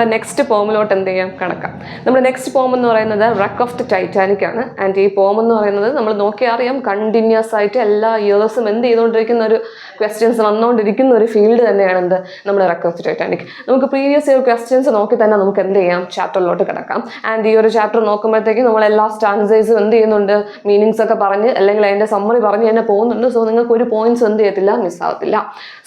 നമ്മുടെ നെക്സ്റ്റ് പോമിലോട്ട് എന്ത് ചെയ്യാം കടക്കാം. നമ്മുടെ നെക്സ്റ്റ് പോം എന്ന് പറയുന്നത് റക്ക് ഓഫ് ദി ടൈറ്റാനിക് ആണ്. ആൻഡ് ഈ പോം എന്ന് പറയുന്നത് നമ്മൾ നോക്കി അറിയാം കണ്ടിന്യൂസ് ആയിട്ട് എല്ലാ ഇയേഴ്സും എന്ത് ചെയ്തുകൊണ്ടിരിക്കുന്ന ഒരു ക്വസ്റ്റ്യൻസ് വന്നുകൊണ്ടിരിക്കുന്ന ഒരു ഫീൽഡ് തന്നെയാണ് എന്ത് നമ്മുടെ റക്ക് ഓഫ് ദി ടൈറ്റാനിക്. നമുക്ക് പ്രീവിയസ് ഇയർ ക്വസ്റ്റ്യൻസ് നോക്കി തന്നെ നമുക്ക് എന്ത് ചെയ്യാം ചാപ്റ്ററിലോട്ട് കിടക്കാം. ആൻഡ് ഈ ഒരു ചാപ്റ്റർ നോക്കുമ്പോഴത്തേക്കും നമ്മൾ എല്ലാ സ്റ്റാൻസേഴ്സും എന്ത് ചെയ്യുന്നുണ്ട് മീനിങ്സ് ഒക്കെ പറഞ്ഞ് അല്ലെങ്കിൽ അതിൻ്റെ സമ്മറി പറഞ്ഞ് തന്നെ പോകുന്നുണ്ട്. സോ നിങ്ങൾക്ക് ഒരു പോയിന്റ്സ് എന്ത് ചെയ്യത്തില്ല മിസ്സാകത്തില്ല.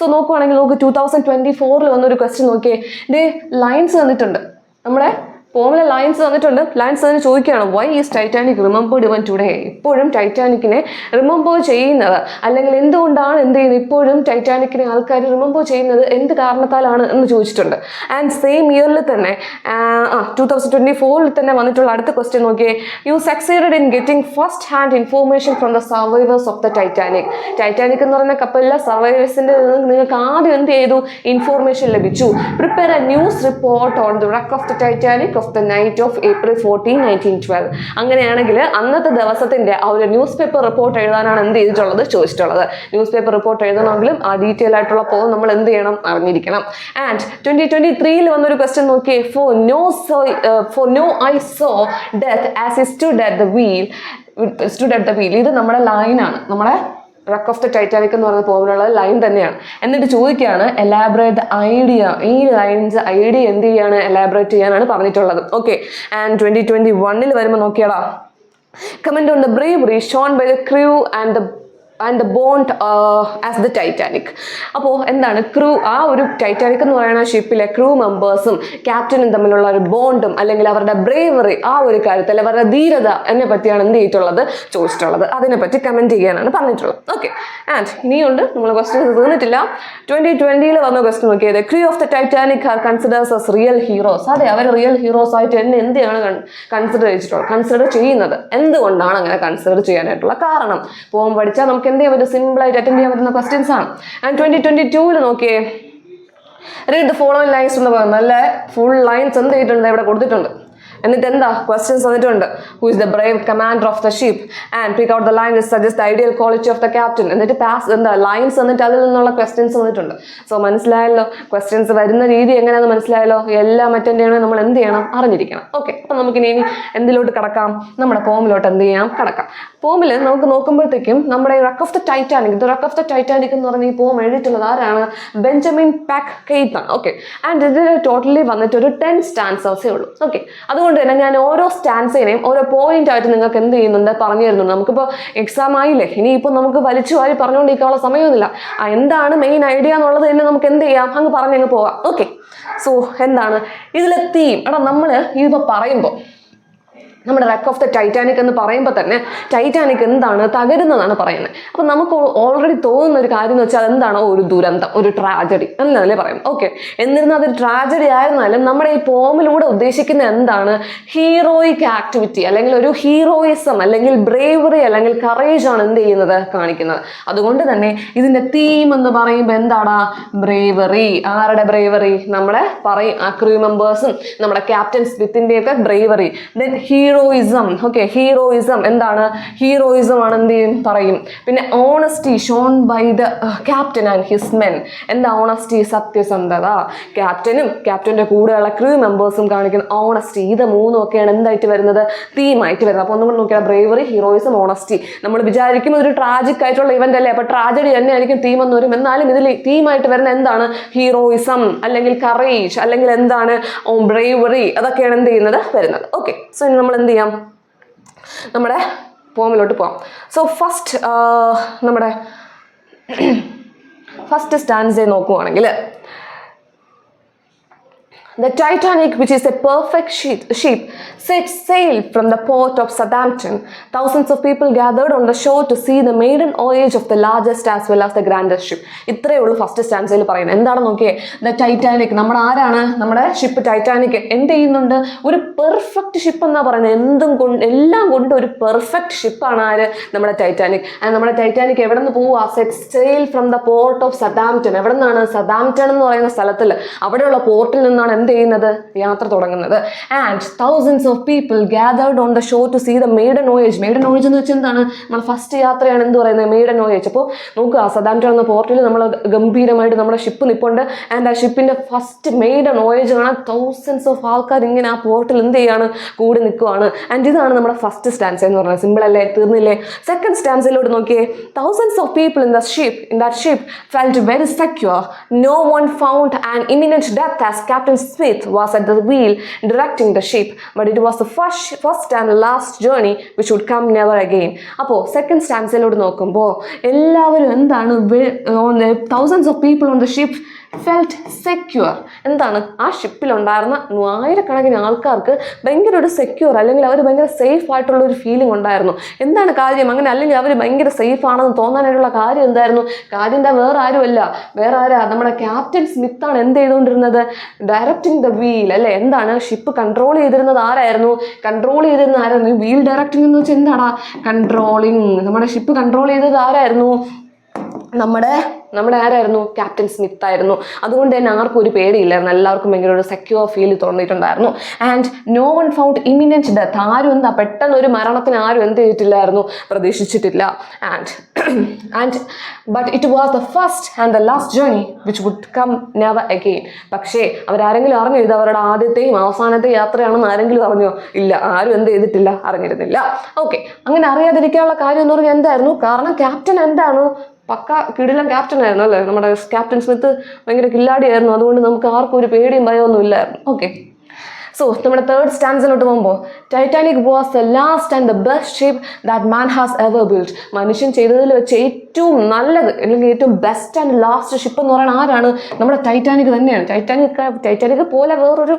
സോ നോക്കുവാണെങ്കിൽ നമുക്ക് 2024 വന്നൊരു ക്വസ്റ്റ്യൻ നോക്കിയേ. ദേ ലൈൻസ് തന്നിട്ടുണ്ട്, നമ്മുടെ പോമിലെ ലൈൻസ് തന്നിട്ടുണ്ട്. ലൈൻസ് തന്നെ ചോദിക്കുകയാണ് വൈ ഈസ് ടൈറ്റാനിക് റിമെമ്പേർഡ് ഇവൻ ടുഡേ. ഇപ്പോഴും ടൈറ്റാനിക്കിനെ റിമെമ്പർ ചെയ്യുന്നത് അല്ലെങ്കിൽ എന്തുകൊണ്ടാണ് എന്ത് ചെയ്യുന്നത് ഇപ്പോഴും ടൈറ്റാനിക്കിനെ ആൾക്കാർ റിമെമ്പർ ചെയ്യുന്നത് എന്ത് കാരണത്താലാണ് എന്ന് ചോദിച്ചിട്ടുണ്ട്. ആൻഡ് സെയിം ഇയറിൽ തന്നെ 2024 തന്നെ വന്നിട്ടുള്ള അടുത്ത ക്വസ്റ്റ്യൻ നോക്കിയേ. You succeeded in getting first hand information from the survivors of the Titanic. Titanic എന്ന് പറയുന്ന കപ്പലിലെ സർവൈവേഴ്സിന്റെ നിങ്ങൾക്ക് ആദ്യം എന്ത് ചെയ്തു ഇൻഫോർമേഷൻ ലഭിച്ചു. Prepare a news report on the wreck of the Titanic of the night of April 14, 1912. അങ്ങനെയാണെങ്കിൽ അന്നത്തെ ദിവസത്തിന്റെ ആ ഒരു ന്യൂസ് പേപ്പർ റിപ്പോർട്ട് എഴുതാനാണ് എന്ത് ചെയ്തിട്ടുള്ളത് ചോദിച്ചിട്ടുള്ളത്. ന്യൂസ് പേപ്പർ റിപ്പോർട്ട് എഴുതണമെങ്കിലും ആ ഡീറ്റെയിൽ ആയിട്ടുള്ള പോം നമ്മൾ എന്ത് ചെയ്യണം അറിഞ്ഞിരിക്കണം. ആൻഡ് 2023 വന്നൊരു ക്വസ്റ്റ്യൻ നോക്കിയേ. For no I saw death as he stood at the wheel. ഇത് നമ്മുടെ ലൈനാണ്, നമ്മുടെ റക്ക് ഓഫ് ദ ടൈറ്റാനിക് എന്ന് പറയുന്ന പോലുള്ള ലൈൻ തന്നെയാണ്. എന്നിട്ട് ചോദിക്കുകയാണ് എലാബറേറ്റ് ഐഡിയ. ഈ ലൈൻസ് ഐഡിയ എന്ത് ചെയ്യാണ് എലാബറേറ്റ് ചെയ്യാനാണ് പറഞ്ഞിട്ടുള്ളത്. ഓക്കെ. ആൻഡ് 2021 വരുമ്പോൾ നോക്കിയാടാ. Comment on the bravery shown by the crew and the bond as the Titanic. അപ്പോൾ എന്താണ് ക്രൂ, ആ ഒരു ടൈറ്റാനിക് എന്ന് പറയുന്ന ഷിപ്പിലെ ക്രൂ മെമ്പേഴ്സും ക്യാപ്റ്റനും തമ്മിലുള്ള ഒരു ബോണ്ടും അല്ലെങ്കിൽ അവരുടെ ബ്രേവറി ആ ഒരു കാര്യത്തിൽ അവരുടെ ധീരത എന്നെ പറ്റിയാണ് എന്ത് ചെയ്തിട്ടുള്ളത് ചോദിച്ചിട്ടുള്ളത്. അതിനെപ്പറ്റി കമന്റ് ചെയ്യാനാണ് പറഞ്ഞിട്ടുള്ളത്. ഓക്കെ. ആൻഡ് ഇനിയുണ്ട് നമ്മൾ ക്വസ്റ്റ്യൻസ് തീർന്നിട്ടില്ല. 2020 വന്ന ക്വസ്റ്റ്യൻ നോക്കിയത് crew of the Titanic are considers as real heroes. അതെ, അവർ റിയൽ ഹീറോസ് ആയിട്ട് എന്നെ എന്തിനാണ് കൺസിഡർ ചെയ്യുന്നത്, എന്തുകൊണ്ടാണ് അങ്ങനെ കൺസിഡർ ചെയ്യാനായിട്ടുള്ള കാരണം പോകാൻ പഠിച്ചാൽ നമുക്ക് എന്ത് ചെയ്യാൻ പറ്റും സിമ്പിൾ ആയിട്ട് അറ്റൻഡ് ചെയ്യാൻ പറ്റുന്ന ക്വസ്റ്റ്യൻസ് ആണ്. ആൻഡ് 2022 നോക്കിയേ. റീഡ് ദ ഫോളോയിങ് ലൈൻസ് എന്ന് പറയുന്നത് നല്ല ഫുൾ ലൈൻസ് എന്ത് ചെയ്തിട്ടുണ്ട് ഇവിടെ കൊടുത്തിട്ടുണ്ട്. എന്നിട്ട് എന്താ ക്വസ്റ്റ്യൻസ് വന്നിട്ടുണ്ട്. Who is the Brave commander of the ship and pick out the line which suggest the ideal quality of the captain. എന്നിട്ട് ലൈൻസ് എന്നിട്ട് അതിൽ നിന്നുള്ള ക്വസ്റ്റ്യൻസ് വന്നിട്ടുണ്ട്. സോ മനസ്സിലായല്ലോ ക്വസ്റ്റ്യൻസ് വരുന്ന രീതി എങ്ങനെയാണെന്ന് മനസ്സിലായല്ലോ. എല്ലാം അറ്റൻഡ് ചെയ്യണം, നമ്മൾ എന്ത് ചെയ്യണം അറിഞ്ഞിരിക്കണം. ഓക്കെ. അപ്പം നമുക്കിനി എന്തിലോട്ട് കടക്കാം, നമ്മുടെ പോമിലോട്ട് എന്ത് ചെയ്യാം കടക്കാം. പോമിൽ നമുക്ക് നോക്കുമ്പോഴത്തേക്കും നമ്മുടെ റക്ക് ഓഫ് ദ ടൈറ്റാനിക് എന്ന് പറഞ്ഞ ഈ പോം എഴുതിയിട്ടുള്ളത് ആരാണ്, ബെഞ്ചമിൻ പാക്ക്. ഓക്കെ. ആൻഡ് ഇതിൽ ടോട്ടലി വന്നിട്ട് ഒരു 10 സ്റ്റാൻസേഴ്സേ ഉള്ളൂ. ഓക്കെ. അതുകൊണ്ട് തന്നെ ഞാൻ ഓരോ സ്റ്റാൻസിനെയും ഓരോ പോയിന്റ് ആയിട്ട് നിങ്ങൾക്ക് എന്ത് ചെയ്യുന്നുണ്ട് പറഞ്ഞു തരുന്നുണ്ട്. നമുക്കിപ്പോൾ എക്സാം ആയില്ലേ, ഇനിയിപ്പോൾ നമുക്ക് വലിച്ചു വാരി പറഞ്ഞുകൊണ്ടിരിക്കാനുള്ള സമയമൊന്നുമില്ല. എന്താണ് മെയിൻ ഐഡിയ എന്നുള്ളത് തന്നെ നമുക്ക് എന്ത് ചെയ്യാം അങ്ങ് പറഞ്ഞങ്ങ് പോവാം. ഓക്കെ. സോ എന്താണ് ഇതിലെ തീം, നമ്മൾ ഇതിപ്പോൾ പറയുമ്പോൾ നമ്മുടെ റക്ക് ഓഫ് ദ ടൈറ്റാനിക് എന്ന് പറയുമ്പോൾ തന്നെ ടൈറ്റാനിക് എന്താണ് തകരുന്നതാണ് പറയുന്നത്. അപ്പം നമുക്ക് ഓൾറെഡി തോന്നുന്ന ഒരു കാര്യം എന്ന് വെച്ചാൽ എന്താണോ ഒരു ദുരന്തം, ഒരു ട്രാജഡി എന്നല്ലേ പറയും. ഓക്കെ. എന്നിരുന്നാൽ അതൊരു ട്രാജഡി ആയിരുന്നാലും നമ്മുടെ ഈ പോമിലൂടെ ഉദ്ദേശിക്കുന്ന എന്താണ് ഹീറോയിക് ആക്ടിവിറ്റി അല്ലെങ്കിൽ ഒരു ഹീറോയിസം അല്ലെങ്കിൽ ബ്രേവറി അല്ലെങ്കിൽ കറേജ് ആണ് എന്ത് ചെയ്യുന്നത് കാണിക്കുന്നത്. അതുകൊണ്ട് തന്നെ ഇതിന്റെ തീം എന്ന് പറയുമ്പോൾ എന്താണ് ബ്രേവറി. ആരുടെ ബ്രേവറി, നമ്മളെ പറയും ആ ക്രൂ മെമ്പേഴ്സും നമ്മുടെ ക്യാപ്റ്റൻ സ്മിത്തിന്റെയൊക്കെ bravery. Then heroism. Okay. Heroism എന്താണ്, ഹീറോയിസം ആണ് എന്ത് ചെയ്യും പറയും. പിന്നെ honesty shown by the captain and his men. എന്താ ഓണസ്റ്റി, സത്യസന്ധത. ക്യാപ്റ്റനും ക്യാപ്റ്റന്റെ കൂടെയുള്ള ക്രൂ മെമ്പേഴ്സും കാണിക്കുന്ന ഓണസ്റ്റി. ഇത് മൂന്നും ഒക്കെയാണ് എന്തായിട്ട് വരുന്നത് തീമായിട്ട് വരുന്നത്. അപ്പോൾ ഒന്നും കൂടെ നോക്കിയാൽ ബ്രേവറി, ഹീറോയിസം, ഓണസ്റ്റി. നമ്മൾ വിചാരിക്കും ഒരു ട്രാജിക് ആയിട്ടുള്ള ഇവന്റ് അല്ലേ, അപ്പൊ ട്രാജഡി തന്നെയായിരിക്കും തീം എന്ന് വരും. എന്നാലും ഇതിൽ തീമായിട്ട് വരുന്ന എന്താണ് ഹീറോയിസം അല്ലെങ്കിൽ കറേജ് അല്ലെങ്കിൽ എന്താണ് ബ്രേവറി. അതൊക്കെയാണ് എന്ത് ചെയ്യുന്നത് വരുന്നത്. ഓക്കെ. സോ ഇനി നമ്മൾ എന്ത് ചെയ്യാം നമ്മുടെ പോമിലോട്ട് പോവാം. സോ നമ്മുടെ ഫസ്റ്റ് സ്റ്റാൻസേ നോക്കുവാണെങ്കിൽ The Titanic, which is a perfect ship, set sail from the port of Southampton. Thousands of people gathered on the shore to see the maiden voyage of the largest as well as the grandest ship. ഇത്രയേ ഉള്ളൂ first സ്റ്റാൻസയിൽ പറയുന്നത്. എന്താണ് നോക്കിയേ, the Titanic. നമ്മുടെ ആരാണ്, നമ്മുടെ ship Titanic എന്ത് ചെയ്യുന്നുണ്ട്, ഒരു പെർഫെക്റ്റ് ഷിപ്പ് എന്നാ പറയുന്നത്. എല്ലാം കൊണ്ട് ഒരു പെർഫെക്റ്റ് ഷിപ്പാണ് ആര്, നമ്മുടെ ടൈറ്റാനിക്. ആൻഡ് നമ്മുടെ ടൈറ്റാനിക് എവിടെ നിന്ന് പോവുക, set sale from the port of Southampton. എവിടെ നിന്നാണ്, സതാംപ്ടൺ എന്ന് പറയുന്ന സ്ഥലത്തിൽ അവിടെയുള്ള പോർട്ടിൽ നിന്നാണ് എന്ത് ചെയ്യുന്നത്, യാത്ര തുടങ്ങുന്നത്. And thousands of people gathered on the shore to see the maiden voyage. Maiden voyage എന്ന് വെച്ചാൽ എന്താണ്, നമ്മൾ ഫസ്റ്റ് യാത്രയാണ് എന്ത് പറയുന്നത്, മെയ്ഡൻ വോയേജ്. അപ്പോൾ നോക്കുക, സദാംപ്ടൺ എന്ന പോർട്ടിൽ നമ്മൾ ഗംഭീരമായിട്ട് നമ്മുടെ ഷിപ്പ് നിൽപ്പുണ്ട്. ആൻഡ് ആ ഷിപ്പിന്റെ ഫസ്റ്റ് മെയ്ഡൻ വോയേജ് കാണാൻ തൗസൻഡ്സ് ഓഫ് ആൾക്കാർ ഇങ്ങനെ ആ പോർട്ടിൽ എന്ത് ചെയ്യാണ്, കൂടി നിൽക്കുവാണ്. ആൻഡ് ഇതാണ് നമ്മുടെ ഫസ്റ്റ് സ്റ്റാൻസ എന്ന് പറയുന്നത്. സിമ്പിൾ അല്ലേ, തീർന്നില്ലേ? സെക്കൻഡ് സ്റ്റാൻസയിലോട്ട് നോക്കിയേ. Thousands of people in that ship felt very secure. No one found an imminent death as Captain Smith was at the wheel directing the ship, but it was the first and last journey which would come never again. അപ്പോൾ second സ്റ്റാൻസയിലോട്ട് നോക്കുമ്പോൾ എല്ലാവരും എന്താണ്, thousands of people on the ship felt secure. എന്താണ്, ആ ഷിപ്പിലുണ്ടായിരുന്ന ആയിരക്കണക്കിന് ആൾക്കാർക്ക് ഭയങ്കര ഒരു സെക്യൂർ, അല്ലെങ്കിൽ അവർ ഭയങ്കര സേഫ് ആയിട്ടുള്ള ഒരു ഫീലിംഗ് ഉണ്ടായിരുന്നു. എന്താണ് കാര്യം അങ്ങനെ, അല്ലെങ്കിൽ അവർ ഭയങ്കര സേഫ് ആണെന്ന് തോന്നാനായിട്ടുള്ള കാര്യം എന്തായിരുന്നു? കാര്യം എന്താ, വേറെ ആരാ, നമ്മുടെ ക്യാപ്റ്റൻ സ്മിത്താണ് എന്ത് ചെയ്തുകൊണ്ടിരുന്നത്, ഡയറക്റ്റിംഗ് ദ വീൽ അല്ലേ. എന്താണ്, ഷിപ്പ് കൺട്രോൾ ചെയ്തിരുന്നത് ആരായിരുന്നു, വീൽ ഡയറക്റ്റിംഗ് എന്ന് വെച്ചാൽ എന്താടാ, കൺട്രോളിങ്. നമ്മുടെ ഷിപ്പ് കൺട്രോൾ ചെയ്തത് ആരായിരുന്നു, നമ്മുടെ ആരായിരുന്നു, ക്യാപ്റ്റൻ സ്മിത്ത് ആയിരുന്നു. അതുകൊണ്ട് തന്നെ ആർക്കും ഒരു പേടിയില്ലായിരുന്നു, എല്ലാവർക്കും ഭയങ്കര ഒരു സെക്യൂർ ഫീൽ തോന്നിയിട്ടുണ്ടായിരുന്നു. And no one found imminent death. ആരും പെട്ടെന്ന് ഒരു മരണത്തിന് ആരും എന്ത് ചെയ്തിട്ടില്ലായിരുന്നു, പ്രതീക്ഷിച്ചിട്ടില്ല. But it was the first and the last journey which would come never again. പക്ഷേ അവരാരെങ്കിലും അറിഞ്ഞോ ഇത് അവരുടെ ആദ്യത്തെയും അവസാനത്തെയും യാത്രയാണെന്ന് ആരെങ്കിലും അറിഞ്ഞോ? ഇല്ല, ആരും എന്ത് ചെയ്തിട്ടില്ല, അറിഞ്ഞിരുന്നില്ല. ഓക്കെ, അങ്ങനെ അറിയാതിരിക്കാനുള്ള കാര്യം എന്ന് പറഞ്ഞാൽ എന്തായിരുന്നു? കാരണം ക്യാപ്റ്റൻ എന്താണ്, പക്ക കിടിലൻ ക്യാപ്റ്റൻ ആയിരുന്നു അല്ലേ. നമ്മുടെ ക്യാപ്റ്റൻ സ്മിത്ത് ഭയങ്കര കില്ലാടിയായിരുന്നു. അതുകൊണ്ട് നമുക്ക് ആർക്കും ഒരു പേടിയും ഭയമൊന്നും ഇല്ലായിരുന്നു. ഓക്കെ, സോ നമ്മുടെ തേർഡ് സ്റ്റാൻസിലോട്ട് പോകുമ്പോൾ, Titanic was the last and the best ship that man has ever build. മനുഷ്യൻ ചെയ്തതിൽ വെച്ച് ഏറ്റവും നല്ലത് അല്ലെങ്കിൽ ഏറ്റവും ബെസ്റ്റ് ആൻഡ് ലാസ്റ്റ് ഷിപ്പ് എന്ന് പറയുന്നത് ആരാണ്? നമ്മുടെ ടൈറ്റാനിക് തന്നെയാണ്. ടൈറ്റാനിക് പോലെ വേറൊരു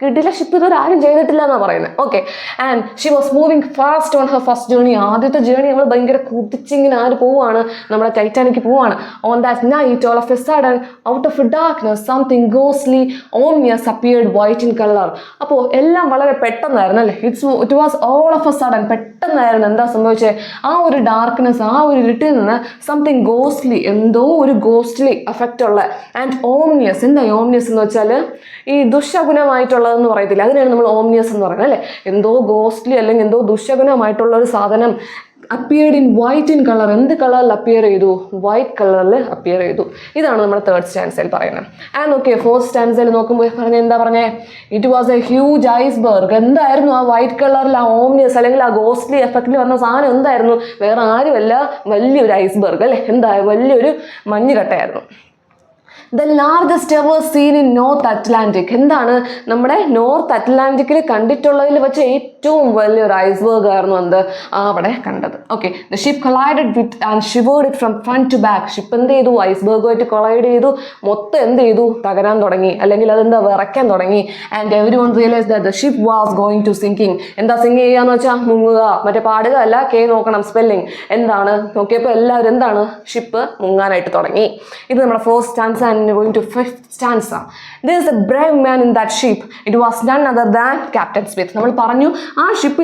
കിടില ഷിപ്പ് ഇതൊരു ആരും ചെയ്തിട്ടില്ല എന്നാണ് പറയുന്നത്. Okay, and she was moving fast on her first journey. ആദ്യത്തെ ജേർണി നമ്മൾ ഭയങ്കര കുതിച്ചിങ്ങനെ പോവാണ്, നമ്മുടെ ടൈറ്റാനിക്ക് പോവാണ്. On that night all of a sudden out of a darkness something ഗോസ്ലി ominous appeared white in colour. അപ്പോൾ എല്ലാം വളരെ പെട്ടെന്നായിരുന്നു അല്ലേ. It was all of a sudden, പെട്ടെന്നായിരുന്നു. എന്താ സംഭവിച്ചത്? ആ ഒരു ഡാർക്ക്നെസ്, ആ ഒരു ഇരുട്ടിൽ നിന്ന് സംതിങ് ഗോസ്റ്റ്ലി, എന്തോ ഒരു ഗോസ്റ്റ്ലി എഫക്റ്റ് ഉള്ള. ആൻഡ് ഓംനിയസ്, എന്താ ഓംനിയസ് എന്ന് വെച്ചാൽ ഈ ദുശകുനമായിട്ടുള്ളതെന്ന് പറയത്തില്ല, അതിനാണ് നമ്മൾ ഓംനിയസ് എന്ന് പറയുന്നത് അല്ലേ. എന്തോ ഗോസ്റ്റ്ലി അല്ലെങ്കിൽ എന്തോ ദുശകുനമായിട്ടുള്ള ഒരു സാധനം appeared in white in colour. എന്ത് കളറിൽ അപ്പിയർ ചെയ്തു? വൈറ്റ് കളറിൽ അപ്പിയർ ചെയ്തു. ഇതാണ് നമ്മുടെ തേർഡ് സ്റ്റാൻസയിൽ പറയുന്നത്. ആൻഡ് ഓക്കെ, ഫോർത്ത് സ്റ്റാൻസയിൽ നോക്കുമ്പോൾ എന്താ പറഞ്ഞേ? It was A huge iceberg. എന്തായിരുന്നു ആ വൈറ്റ് കളറിൽ ആ ഓംനിയസ് അല്ലെങ്കിൽ ആ ഗോസ്റ്റ്ലി എഫക്റ്റിൽ വന്ന സാധനം? എന്തായിരുന്നു? വേറെ ആരുമല്ല, വലിയൊരു ഐസ്ബർഗ് അല്ലേ. വലിയൊരു മഞ്ഞുകട്ടയായിരുന്നു. The largest ever seen in North Atlantic. എന്താണ്, നമ്മുടെ നോർത്ത് അറ്റ്ലാന്റിക്കിൽ കണ്ടിട്ടുള്ളതിൽ വെച്ച് ഏറ്റവും വലിയൊരു ഐസ്ബർഗ് ആയിരുന്നു എന്ത് അവിടെ കണ്ടത്. Okay, the ship collided with and shivered it from front to back. Ship എന്ത് ചെയ്തു? ഐസ്ബർഗുമായിട്ട് കൊളൈഡ് ചെയ്തു, മൊത്തം എന്ത് ചെയ്തു? തകരാൻ തുടങ്ങി, അല്ലെങ്കിൽ അതെന്താ വിറയ്ക്കാൻ തുടങ്ങി. And everyone realise that the ship was going to sinking. എന്താ സിങ്ക് ചെയ്യാന്ന് വെച്ചാൽ മുങ്ങുക, മറ്റേ പാടുക അല്ല, നോക്കണം സ്പെല്ലിങ്. എന്താണ് നോക്കിയപ്പോൾ എല്ലാവരും എന്താണ്, ഷിപ്പ് മുങ്ങാനായിട്ട് തുടങ്ങി. ഇത് നമ്മുടെ fourth stanza. Going to fifth stanza. There is a brave man in that ship. It was none other than Captain Smith. നമ്മൾ പറഞ്ഞു, ആ ഷിപ്പ്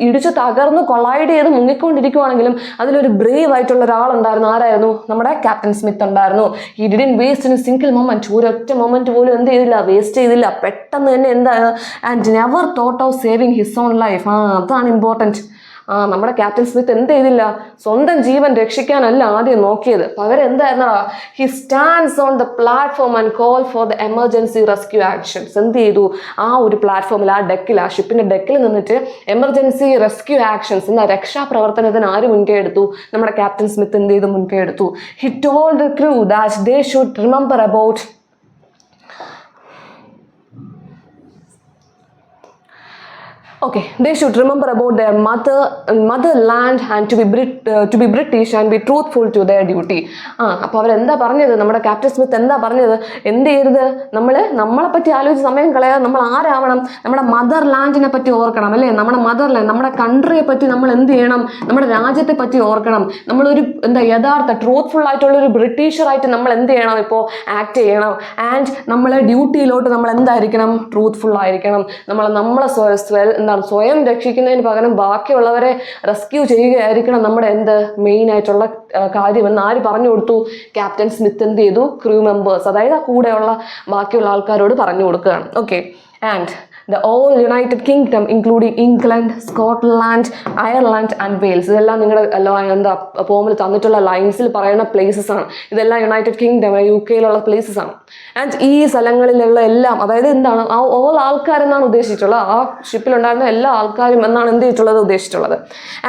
ഇടിച്ച് തകർന്ന് കൊളൈഡ് ചെയ്ത് മുങ്ങിക്കൊണ്ടിരിക്കുവാണെങ്കിലും അതിലൊരു ബ്രേവ് ആയിട്ടുള്ള ഒരാളുണ്ടായിരുന്നു. ആരായിരുന്നു? നമ്മുടെ ക്യാപ്റ്റൻ സ്മിത്ത് ഉണ്ടായിരുന്നു. He didn't waste in a single moment. ഒരൊറ്റ മൊമെന്റ് പോലും എന്ത് ചെയ്തില്ല, വേസ്റ്റ് ചെയ്തില്ല. പെട്ടെന്ന് തന്നെ എന്താണ്, and never thought of saving his own life. അതാണ് ഇമ്പോർട്ടൻറ്റ്. നമ്മുടെ ക്യാപ്റ്റൻ സ്മിത്ത് എന്ത് ചെയ്തില്ല, സ്വന്തം ജീവൻ രക്ഷിക്കാനല്ല ആദ്യം നോക്കിയത്. പകരം എന്തായിരുന്നാ, he stands on the platform and call for the emergency rescue actions. എന്ത് ചെയ്തു? ആ ഒരു പ്ലാറ്റ്ഫോമിൽ, ആ ഡെക്കിൽ, ആ ഷിപ്പിന്റെ ഡെക്കിൽ നിന്നിട്ട് എമർജൻസി റെസ്ക്യൂ ആക്ഷൻസ്, എന്താ രക്ഷാപ്രവർത്തനത്തിന് ആര് മുൻകൈ എടുത്തു? നമ്മുടെ ക്യാപ്റ്റൻ സ്മിത്ത് എന്ത് ചെയ്തു? മുൻകൈ എടുത്തു. He told the crew that they should remember about Okay, they should remember about their motherland and to be British and be truthful to their duty. അപ്പോൾ അവരെന്താ പറഞ്ഞത്? നമ്മുടെ ക്യാപ്റ്റൻ സ്മിത്ത് എന്താ പറഞ്ഞത്? എന്ത് ചെയ്യരുത്? നമ്മളെ പറ്റി ആലോചിച്ച് സമയം കളയാതെ നമ്മൾ ആരാവണം? നമ്മുടെ മദർ ലാൻഡിനെ പറ്റി ഓർക്കണം അല്ലേ. നമ്മുടെ മദർലാൻഡ്, നമ്മുടെ കൺട്രിയെ പറ്റി നമ്മൾ എന്ത് ചെയ്യണം? നമ്മുടെ രാജ്യത്തെ പറ്റി ഓർക്കണം. നമ്മളൊരു യഥാർത്ഥ ട്രൂത്ത്ഫുൾ ആയിട്ടുള്ള ഒരു ബ്രിട്ടീഷറായിട്ട് നമ്മൾ എന്ത് ചെയ്യണം? ഇപ്പോൾ ആക്ട് ചെയ്യണം. ആൻഡ് നമ്മളെ ഡ്യൂട്ടിയിലോട്ട് നമ്മൾ എന്തായിരിക്കണം? ട്രൂത്ത്ഫുൾ ആയിരിക്കണം. നമ്മളെ എന്താണ് സ്വയം രക്ഷിക്കുന്നതിന് പകരം ബാക്കിയുള്ളവരെ റെസ്ക്യൂ ചെയ്യുകയായിരിക്കണം നമ്മുടെ മെയിൻ ആയിട്ടുള്ള കാര്യമെന്ന് ആര് പറഞ്ഞു കൊടുത്തു? ക്യാപ്റ്റൻ സ്മിത്ത് എന്ത് ചെയ്തു? ക്രൂ മെമ്പേഴ്സ്, അതായത് ആ കൂടെയുള്ള ബാക്കിയുള്ള ആൾക്കാരോട് പറഞ്ഞു കൊടുക്കുകയാണ്. Okay, and the all United Kingdom including England, Scotland, Ireland and Wales, ഇതെല്ലാം നിങ്ങളുടെ പോമിൽ തന്നിട്ടുള്ള ലൈൻസിൽ പറയുന്ന പ്ലേസസ് ആണ്. ഇതെല്ലാം യുണൈറ്റഡ് കിങ്ഡം UK പ്ലേസസ് ആണ്. ആൻഡ് ഈ സ്ഥലങ്ങളിലുള്ള എല്ലാം, അതായത് എന്താണ് ആ ഓൾ ആൾക്കാരെന്നാണ് ഉദ്ദേശിച്ചിട്ടുള്ളത്, ആ ഷിപ്പിലുണ്ടായിരുന്ന എല്ലാ ആൾക്കാരും എന്നാണ് എന്ത് ചെയ്തിട്ടുള്ളത് ഉദ്ദേശിച്ചിട്ടുള്ളത്.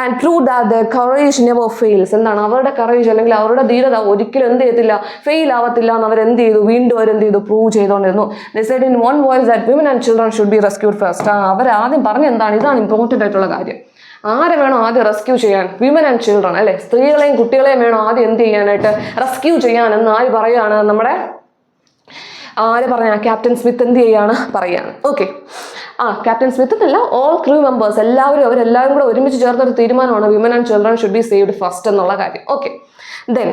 And prove that the courage never fails, എന്താണ് അവരുടെ കറേജ് അല്ലെങ്കിൽ അവരുടെ ധീരത ഒരിക്കലും എന്ത് ചെയ്യത്തില്ല, ഫെയിൽ ആവത്തില്ല എന്ന് അവരെന്ത് ചെയ്തു, വീണ്ടും അവരെന്ത് ചെയ്തു, പ്രൂവ് ചെയ്തുകൊണ്ടിരുന്നു. They said in one voice that women and children should be rescued first. അവരാദ്യം പറഞ്ഞ എന്താണ്, ഇതാണ് ഇമ്പോർട്ടൻ്റ് ആയിട്ടുള്ള കാര്യം. ആരെ വേണം ആദ്യം റെസ്ക്യൂ ചെയ്യാൻ? വിമൻ ആൻഡ് ചിൽഡ്രൻ, അല്ലെ, സ്ത്രീകളെയും കുട്ടികളെയും വേണം ആദ്യം എന്ത് ചെയ്യാനായിട്ട്, റെസ്ക്യൂ ചെയ്യാൻ എന്ന് ആര് പറയാണ്? നമ്മുടെ ആര് പറഞ്ഞ? ക്യാപ്റ്റൻ സ്മിത്ത് എന്ത് ചെയ്യാണ്, പറയാണ്. ഓക്കെ, ക്യാപ്റ്റൻ സ്മിത്ത് എന്നല്ല, ഓൾ ക്രൂ മെമ്പേഴ്സ് അവരെല്ലാവരും കൂടെ ഒരുമിച്ച് ചേർത്തൊരു തീരുമാനമാണ് women and children should be saved first എന്നുള്ള കാര്യം. Okay, then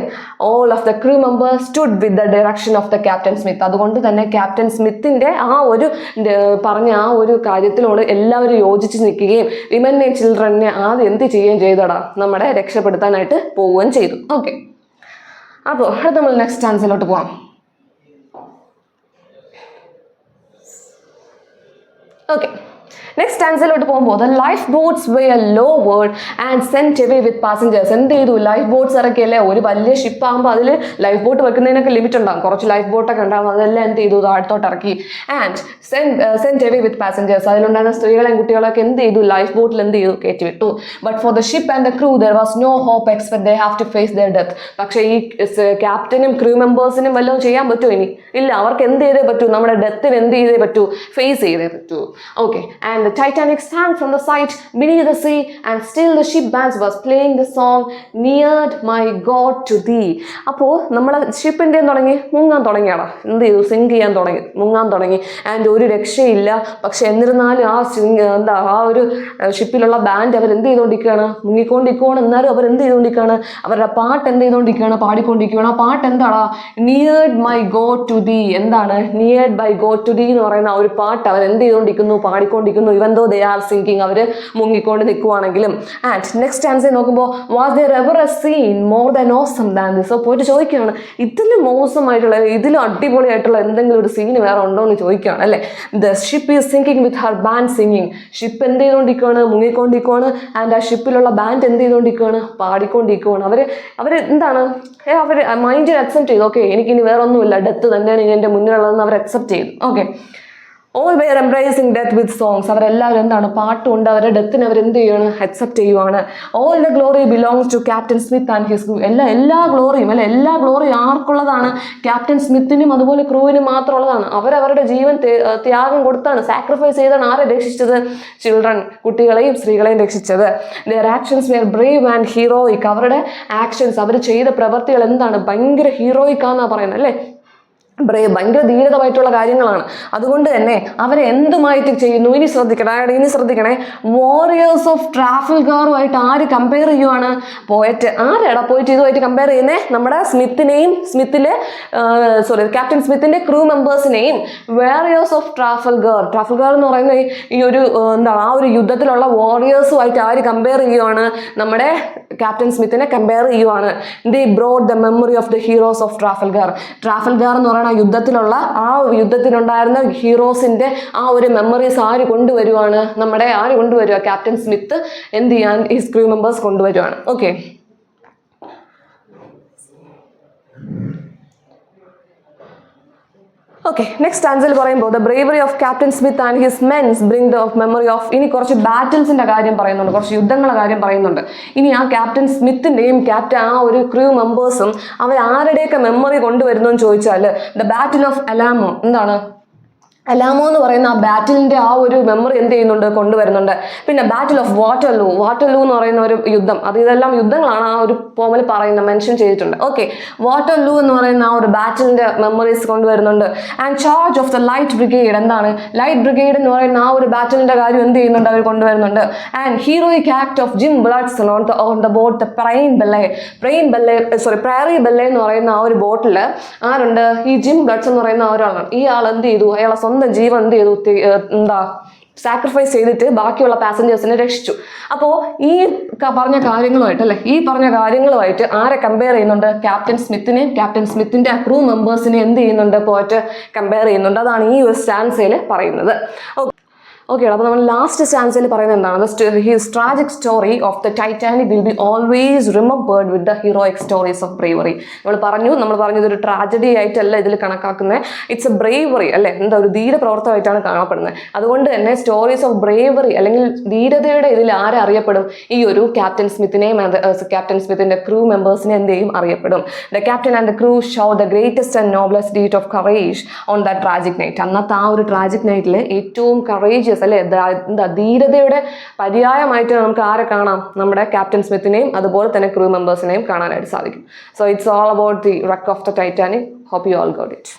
all of the crew members stood with the direction of the Captain Smith. അതുകൊണ്ട് തന്നെ ക്യാപ്റ്റൻ സ്മിത്തിന്റെ പറഞ്ഞ ആ ഒരു കാര്യത്തിനോട് എല്ലാവരും യോജിച്ച് നിൽക്കുകയും വിമനെ ചിൽഡ്രനെ ആദ്യം എന്ത് ചെയ്യുകയും ചെയ്തടാ, നമ്മുടെ രക്ഷപ്പെടുത്താനായിട്ട് പോവുകയും ചെയ്തു. ഓക്കെ, അപ്പോൾ നമ്മൾ നെക്സ്റ്റ് ആൻസറിലോട്ട് പോവാം. ഓക്കെ, നെക്സ്റ്റ് ആൻസറിലോട്ട് പോകുമ്പോൾ the life boats were lowered and sent away with passengers. എന്ത് ചെയ്തു? ലൈഫ് ബോട്ട്സ് ഇറക്കിയല്ലേ. ഒരു വലിയ ഷിപ്പ് ആകുമ്പോൾ അതിൽ ലൈഫ് ബോട്ട് വെക്കുന്നതിനൊക്കെ ലിമിറ്റ് ഉണ്ടാകും, കുറച്ച് ലൈഫ് ബോട്ടൊക്കെ ഉണ്ടാകും, അതെല്ലാം എന്ത് ചെയ്തു, താഴത്തോട്ട് ഇറക്കി. And saint away with passengers, അതിലുണ്ടായിരുന്ന സ്ത്രീകളെയും കുട്ടികളൊക്കെ എന്ത് ചെയ്തു, ലൈഫ് ബോട്ടിൽ എന്ത് ചെയ്തു, കയറ്റി വിട്ടു. But for the ship and the crew there was no hope except they have to face their death. പക്ഷേ ഈ ക്യാപ്റ്റനും ക്രൂ മെമ്പേഴ്സിനും വല്ലതും ചെയ്യാൻ പറ്റുമോ? ഇനി ഇല്ല. അവർക്ക് എന്ത് ചെയ്തേ പറ്റൂ, നമ്മുടെ ഡെത്തിന് എന്ത് ചെയ്തേ പറ്റൂ, ഫേസ് ചെയ്തേ പറ്റൂ. Okay, and the Titanic sank from the sight beneath the sea and still the ship bands was playing the song Neared My God to Thee. അപ്പോൾ നമ്മളെ ഷിപ്പിൻ്റെ തുടങ്ങി മുങ്ങാൻ തുടങ്ങിയാണ്, എന്ത് ചെയ്തു, സിങ്ക് ചെയ്യാൻ തുടങ്ങി, മുങ്ങാൻ തുടങ്ങി. ആൻഡ് ഒരു രക്ഷയില്ല. പക്ഷെ എന്നിരുന്നാലും ആ ഒരു ഷിപ്പിലുള്ള ബാൻഡ് അവരെന്ത് ചെയ്തുകൊണ്ടിരിക്കുകയാണ്, മുങ്ങിക്കൊണ്ടിരിക്കുകയാണ്. എന്നാലും അവരെന്ത് ചെയ്തുകൊണ്ടിരിക്കുകയാണ്, അവരുടെ പാട്ട് എന്ത് ചെയ്തുകൊണ്ടിരിക്കുകയാണ്, പാടിക്കൊണ്ടിരിക്കുകയാണ്. ആ പാട്ട് എന്താണ്? നിയേർഡ് മൈ ഗോഡ് ടു ദീ. എന്താണ് നിയേർഡ് ബൈ ഗോഡ് ടു ദീ എന്ന് പറയുന്ന ആ ഒരു പാട്ട് അവരെന്ത് ചെയ്തുകൊണ്ടിരിക്കുന്നു, പാടിക്കൊണ്ടിരിക്കുന്നു. even though they are sinking, അവർ മുങ്ങിക്കൊണ്ട് നിൽക്കുവാണെങ്കിലും. ആൻഡ് നെക്സ്റ്റ് ആൻസർ നോക്കുമ്പോൾ was there ever a scene more than awesome than this? അപ്പോൾ പോയിട്ട് ചോദിക്കുകയാണ്, ഇതിലും മോശമായിട്ടുള്ള, ഇതിലും അടിപൊളിയായിട്ടുള്ള എന്തെങ്കിലും ഒരു സീൻ വേറെ ഉണ്ടോ എന്ന് ചോദിക്കുകയാണ്, അല്ലേ. the ship is sinking with her band singing. Ship എന്ത് ചെയ്തുകൊണ്ടിരിക്കുകയാണ്, മുങ്ങിക്കൊണ്ടിരിക്കുകയാണ്. ആൻഡ് ആ ഷിപ്പിലുള്ള ബാൻഡ് എന്ത് ചെയ്തുകൊണ്ടിരിക്കുകയാണ്, പാടിക്കൊണ്ടിരിക്കുകയാണ്. അവർ എന്താണ്, അവർ മൈൻഡിൽ അക്സെപ്റ്റ് ചെയ്തു, ഓക്കെ എനിക്കിനി വേറെ ഒന്നുമില്ല, ഡെത്ത് തന്നെയാണ് ഇനി എൻ്റെ മുന്നിലുള്ളതെന്ന് അവർ അക്സെപ്റ്റ് ചെയ്തു. Okay, all were embracing death with songs. അവരെല്ലാവരും എന്താണ്, പാട്ടുകൊണ്ട് അവരുടെ ഡെത്തിനെ അവരെന്ത് ചെയ്യാണ്, അക്സെപ്റ്റ് ചെയ്യുവാണ്. all the glory belongs to Captain Smith and his crew. എല്ലാ ഗ്ലോറിയും, അല്ലെ, എല്ലാ ഗ്ലോറിയും ആർക്കുള്ളതാണ്? ക്യാപ്റ്റൻ സ്മിത്തിനും അതുപോലെ ക്രൂവിനും മാത്രമുള്ളതാണ്. അവരവരുടെ ജീവൻ ത്യാഗം കൊടുത്താണ്, സാക്രിഫൈസ് ചെയ്താണ് ആരെ രക്ഷിച്ചത്? ചിൽഡ്രൻ, കുട്ടികളെയും സ്ത്രീകളെയും രക്ഷിച്ചത്. their actions were brave and heroic. അവരുടെ ആക്ഷൻസ്, അവർ ചെയ്ത പ്രവർത്തികൾ എന്താണ്, ഭയങ്കര ഹീറോയിക് ആണെന്നാണ് പറയുന്നത്, അല്ലേ. ഭയങ്കര ധീരതമായിട്ടുള്ള കാര്യങ്ങളാണ്. അതുകൊണ്ട് തന്നെ അവരെ എന്തുമായിട്ട് ചെയ്യുന്നു? ഇനി ശ്രദ്ധിക്കണേ, വാരിയേഴ്സ് ഓഫ് ട്രാഫൽഗാറുമായിട്ട് ആര് കമ്പയർ ചെയ്യുവാണ്? പോയിട്ട് ഇതുമായിട്ട് കമ്പയർ ചെയ്യുന്നേ? നമ്മുടെ ക്യാപ്റ്റൻ സ്മിത്തിന്റെ ക്രൂ മെമ്പേഴ്സിനെയും വാരിയേഴ്സ് ഓഫ് ട്രാഫൽഗാർ എന്ന് പറയുന്ന ഈ ഒരു ആ ഒരു യുദ്ധത്തിലുള്ള വാരിയേഴ്സുമായിട്ട് ആര് കമ്പയർ ചെയ്യുവാണ്? നമ്മുടെ ക്യാപ്റ്റൻ സ്മിത്തിനെ കമ്പയർ ചെയ്യുവാണ്. They brought the memory of the heroes of Trafalgar എന്ന് പറയുന്ന യുദ്ധത്തിനുണ്ടായിരുന്ന ഹീറോസിന്റെ ആ ഒരു മെമ്മറീസ് ആര് കൊണ്ടുവരുവാണ്? ആര് കൊണ്ടുവരുക? ക്യാപ്റ്റൻ സ്മിത്ത് എന്ത് ചെയ്യാൻ ഹിസ് ക്രൂ മെമ്പേഴ്സ് കൊണ്ടുവരുവാണ്. ഓക്കെ, ഓക്കെ, നെക്സ്റ്റ് ആൻസർ പറയുമ്പോൾ the bravery of captain Smith and his mens bring the memory of. ഇനി കുറച്ച് ബാറ്റിൽസിന്റെ കാര്യം പറയുന്നുണ്ട്, കുറച്ച് യുദ്ധങ്ങളുടെ കാര്യം പറയുന്നുണ്ട്. ഇനി ആ ക്യാപ്റ്റൻ സ്മിത്തിന്റെയും ആ ഒരു ക്രൂ മെമ്പേഴ്സും അവർ ആരുടെയൊക്കെ മെമ്മറി കൊണ്ടുവരുന്നു എന്ന് ചോദിച്ചാൽ ദ ബാറ്റിൽ ഓഫ് അലാമോ. എന്താണ് അലാമോ എന്ന് പറയുന്ന ആ ബാറ്റിലിന്റെ ആ ഒരു മെമ്മറി എന്ത് ചെയ്യുന്നുണ്ട്, കൊണ്ടുവരുന്നുണ്ട്. പിന്നെ ബാറ്റിൽ ഓഫ് വാട്ടർലൂ എന്ന് പറയുന്ന ഒരു യുദ്ധം, ഇതെല്ലാം യുദ്ധങ്ങളാണ് ആ ഒരു പോമൽ മെൻഷൻ ചെയ്തിട്ടുണ്ട്. ഓക്കെ, വാട്ടർലൂ എന്ന് പറയുന്ന ആ ഒരു ബാറ്റിലിന്റെ മെമ്മറീസ് കൊണ്ടുവരുന്നുണ്ട്. And charge of the light brigade. എന്താണ് ലൈറ്റ് ബ്രിഗേഡ് എന്ന് പറയുന്ന ആ ഒരു ബാറ്റിലിന്റെ കാര്യം എന്ത് ചെയ്യുന്നുണ്ട്, അവർ കൊണ്ടുവരുന്നുണ്ട്. And heroic act of Jim Bludso on the boat the Prairie Belle എന്ന് പറയുന്ന ആ ഒരു ബോട്ടിൽ ആരുണ്ട്? ഈ ജിം ബ്ലഡ്സ് എന്ന് പറയുന്ന ഒരാളാണ്. ഈ ആൾ എന്ത് ചെയ്തു, അയാളെ സ്വന്തം ജീവൻ എന്ത് ചെയ്തു, സാക്രിഫൈസ് ചെയ്തിട്ട് ബാക്കിയുള്ള പാസഞ്ചേഴ്സിനെ രക്ഷിച്ചു. അപ്പോൾ ഈ പറഞ്ഞ കാര്യങ്ങളുമായിട്ട് അല്ലെ, ഈ പറഞ്ഞ കാര്യങ്ങളുമായിട്ട് ആരെ കമ്പയർ ചെയ്യുന്നുണ്ട്? ക്യാപ്റ്റൻ സ്മിത്തിനെയും ക്യാപ്റ്റൻ സ്മിത്തിന്റെ ക്രൂ മെമ്പേഴ്സിനെ എന്ത് ചെയ്യുന്നുണ്ട്? പോയിട്ട് കമ്പയർ ചെയ്യുന്നുണ്ട്. അതാണ് ഈ ഒരു സ്റ്റാൻസയിൽ പറയുന്നത്. ഓക്കെ, അപ്പോൾ നമ്മൾ ലാസ്റ്റ് സ്റ്റാൻസയിൽ പറയുന്നത് എന്താണ്? His tragic story of the Titanic will be always remembered with the heroic stories of bravery. നമ്മൾ പറഞ്ഞു ഇതൊരു ട്രാജഡി ആയിട്ടല്ല ഇതിൽ കണക്കാക്കുന്നത്, ഇറ്റ്സ് എ ബ്രേവറി അല്ലെ, എന്താ ഒരു ധീര പ്രവർത്തനമായിട്ടാണ് കാണപ്പെടുന്നത്. അതുകൊണ്ട് തന്നെ സ്റ്റോറീസ് ഓഫ് ബ്രേവറി അല്ലെങ്കിൽ ധീരതയുടെ ഇതിൽ ആരെ അറിയപ്പെടും? ഈ ഒരു ക്യാപ്റ്റൻ സ്മിത്തിനെയും ക്യാപ്റ്റൻ സ്മിത്തിന്റെ ക്രൂ മെമ്പേഴ്സിനെ എന്ത് ചെയ്യും? അറിയപ്പെടും. The captain and the crew show the greatest and noblest deed of courage on that tragic night. അന്നത്തെ ആ ഒരു ട്രാജിക് നൈറ്റിൽ ഏറ്റവും കറേജിയസ് അല്ലെ, എന്താ ധീരതയുടെ പര്യായമായിട്ട് നമുക്ക് ആരെ കാണാം? നമ്മുടെ ക്യാപ്റ്റൻ സ്മിത്തിനെയും അതുപോലെ തന്നെ ക്രൂ മെമ്പേഴ്സിനെയും കാണാനായിട്ട് സാധിക്കും. So it's all about the wreck of the Titanic. Hope you all got it.